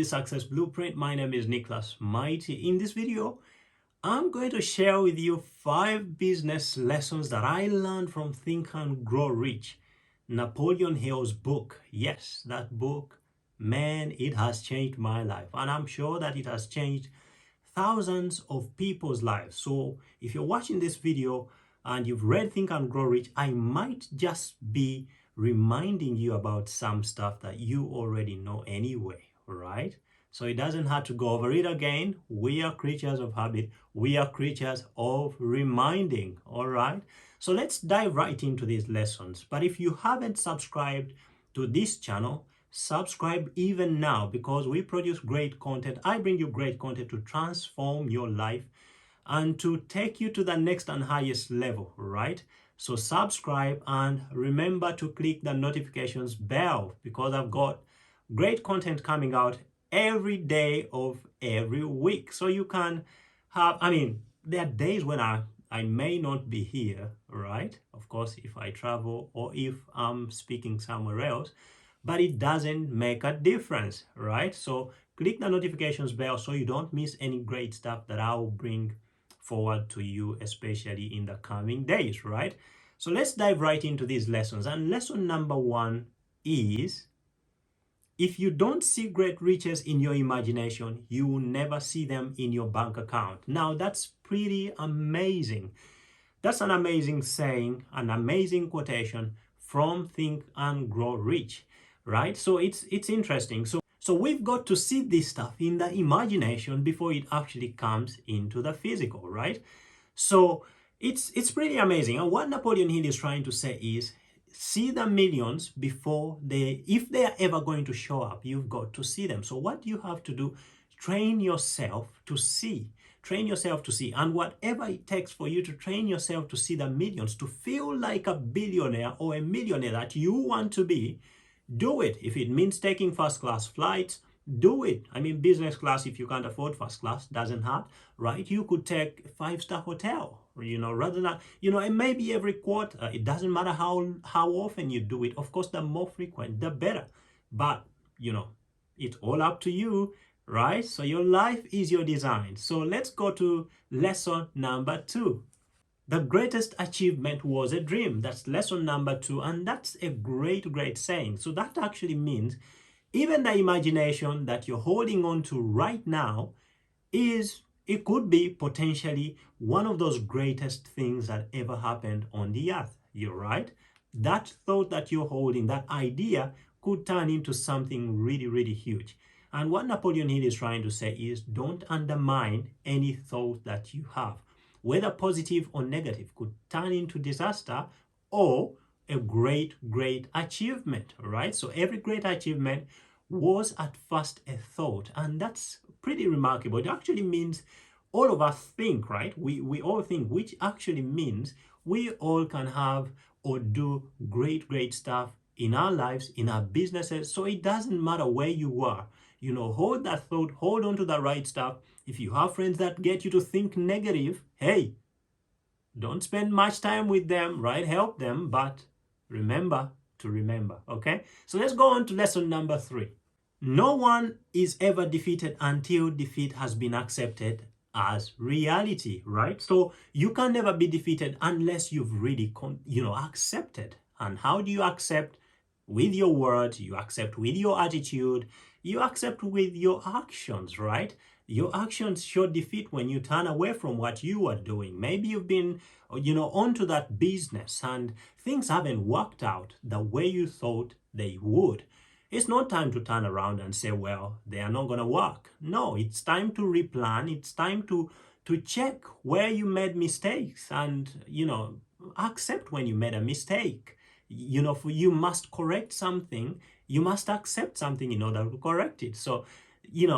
the Success Blueprint. My name is Nicholas Mighty. In this video, I'm going to share with you 5 business lessons that I learned from Think and Grow Rich, Napoleon Hill's book. Yes, that book, man, it has changed my life. And I'm sure that it has changed thousands of people's lives. So if you're watching this video and you've read Think and Grow Rich, I might just be reminding you about some stuff that you already know anyway, right? So it doesn't have to go over it again. We are creatures of habit. We are creatures of reminding, all right? So let's dive right into these lessons. But if you haven't subscribed to this channel, subscribe even now, because we produce great content. I bring you great content to transform your life and to take you to the next and highest level, right? So subscribe and remember to click the notifications bell, because I've got great content coming out every day of every week. So you can have, there are days when I may not be here, right? Of course, if I travel or if I'm speaking somewhere else, but it doesn't make a difference, right? So click the notifications bell so you don't miss any great stuff that I'll bring forward to you, especially in the coming days, right? So let's dive right into these lessons. And lesson number 1 is, if you don't see great riches in your imagination, you will never see them in your bank account. Now, that's pretty amazing. That's an amazing saying, an amazing quotation from Think and Grow Rich, right? So it's interesting. So we've got to see this stuff in the imagination before it actually comes into the physical, right? So it's pretty amazing. And what Napoleon Hill is trying to say is, see the millions before if they are ever going to show up, you've got to see them. So what you have to do, train yourself to see. Train yourself to see. And whatever it takes for you to train yourself to see the millions, to feel like a billionaire or a millionaire that you want to be, do it. If it means taking first class flights, do it. Business class, if you can't afford first class, doesn't hurt, right? You could take a 5-star hotel, rather than, it may be every quarter. It doesn't matter how often you do it. Of course, the more frequent, the better. But, it's all up to you, right? So your life is your design. So let's go to lesson number 2. The greatest achievement was a dream. That's lesson number 2. And that's a great saying. So that actually means even the imagination that you're holding on to right now it could be potentially one of those greatest things that ever happened on the earth. You're right. That thought that you're holding, that idea, could turn into something really huge. And what Napoleon Hill is trying to say is, don't undermine any thought that you have, whether positive or negative, could turn into disaster or a great achievement, right? So every great achievement was at first a thought, and that's pretty remarkable. It actually means all of us think, right? We all think, which actually means we all can have or do great stuff in our lives, in our businesses. So it doesn't matter where you are, hold that thought, hold on to the right stuff. If you have friends that get you to think negative, hey, don't spend much time with them, right? Help them, but remember to remember, okay? So let's go on to lesson number 3. No one is ever defeated until defeat has been accepted as reality, right? So you can never be defeated unless you've really, accepted. And how do you accept? With your words, you accept with your attitude, you accept with your actions, right? Your actions show defeat when you turn away from what you are doing. Maybe you've been, onto that business and things haven't worked out the way you thought they would. It's not time to turn around and say, well, they are not going to work. No, it's time to replan. It's time to check where you made mistakes and, accept when you made a mistake. You must correct something. You must accept something in order to correct it. So,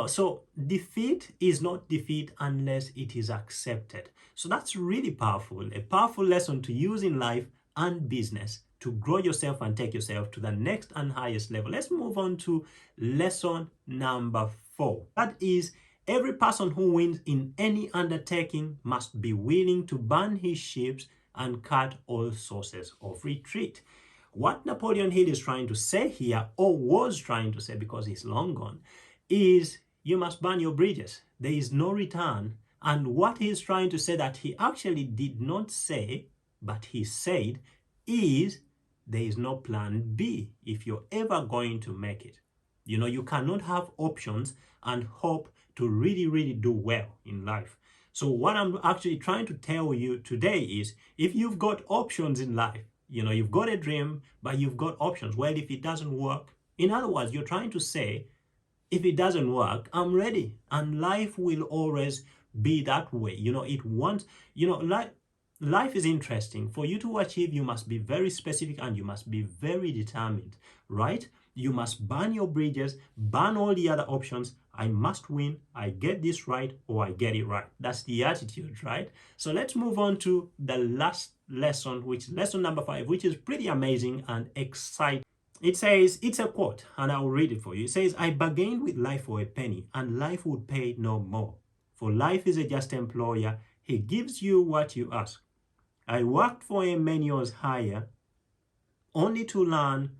so defeat is not defeat unless it is accepted. So that's really powerful, a powerful lesson to use in life and business to grow yourself and take yourself to the next and highest level. Let's move on to lesson number 4. That is, every person who wins in any undertaking must be willing to burn his ships and cut all sources of retreat. What Napoleon Hill is trying to say here, or was trying to say because he's long gone, is you must burn your bridges. There is no return. And what he's trying to say that he actually did not say, but he said, is there is no plan B if you're ever going to make it. You know, you cannot have options and hope to really, really do well in life. So what I'm actually trying to tell you today is, if you've got options in life, you know, you've got a dream, but you've got options. Well, if it doesn't work, in other words, you're trying to say, if it doesn't work, I'm ready. And life will always be that way. You know, it wants, you know, life is interesting. For you to achieve, you must be very specific and you must be very determined, right? You must burn your bridges, burn all the other options. I must win, I get this right, or I get it right. That's the attitude, right? So let's move on to the last lesson, which is lesson number 5, which is pretty amazing and exciting. It says, it's a quote, and I'll read it for you. It says, I bargained with life for a penny, and life would pay no more. For life is a just employer. He gives you what you ask. I worked for a manual's hire, only to learn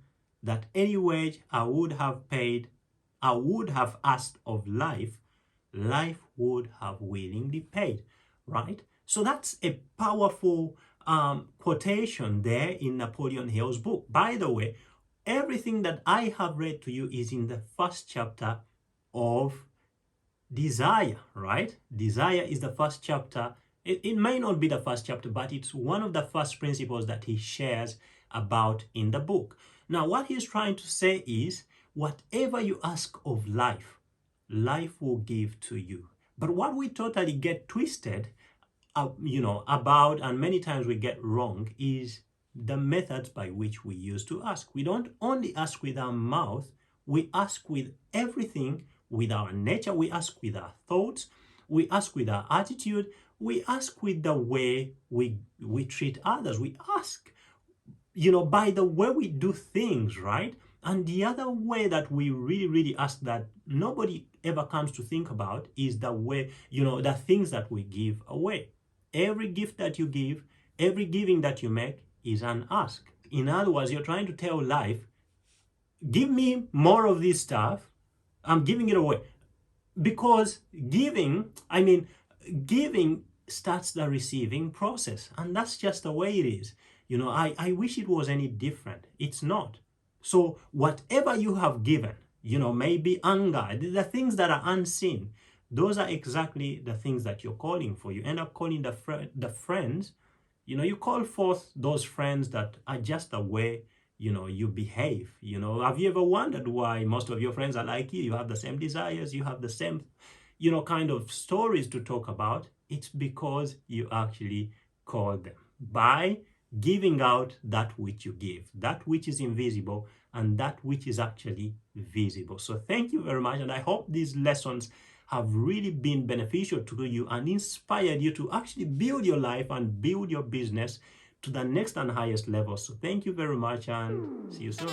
that any wage I would have asked of life, life would have willingly paid, right? So that's a powerful quotation there in Napoleon Hill's book. By the way, everything that I have read to you is in the first chapter of Desire, right? Desire is the first chapter. It may not be the first chapter, but it's one of the first principles that he shares about in the book. Now, what he's trying to say is, whatever you ask of life, life will give to you. But what we totally get twisted, you know, about, and many times we get wrong, is the methods by which we use to ask. We don't only ask with our mouth, we ask with everything, with our nature, we ask with our thoughts, we ask with our attitude, we ask with the way we treat others. We ask, you know, by the way we do things, right? And the other way that we really, really ask that nobody ever comes to think about is the way, you know, the things that we give away. Every gift that you give, every giving that you make is an ask. In other words, you're trying to tell life, give me more of this stuff, I'm giving it away. Because giving starts the receiving process. And that's just the way it is. You know, I wish it was any different. It's not. So whatever you have given, you know, maybe anger, the things that are unseen, those are exactly the things that you're calling for. You end up calling the friends, you know, you call forth those friends that are just the way, you know, you behave. You know, have you ever wondered why most of your friends are like you? You have the same desires, you have the same, you know, kind of stories to talk about. It's because you actually call them by giving out that which you give, that which is invisible and that which is actually visible. So thank you very much, and I hope these lessons have really been beneficial to you and inspired you to actually build your life and build your business to the next and highest level. So thank you very much, and see you soon.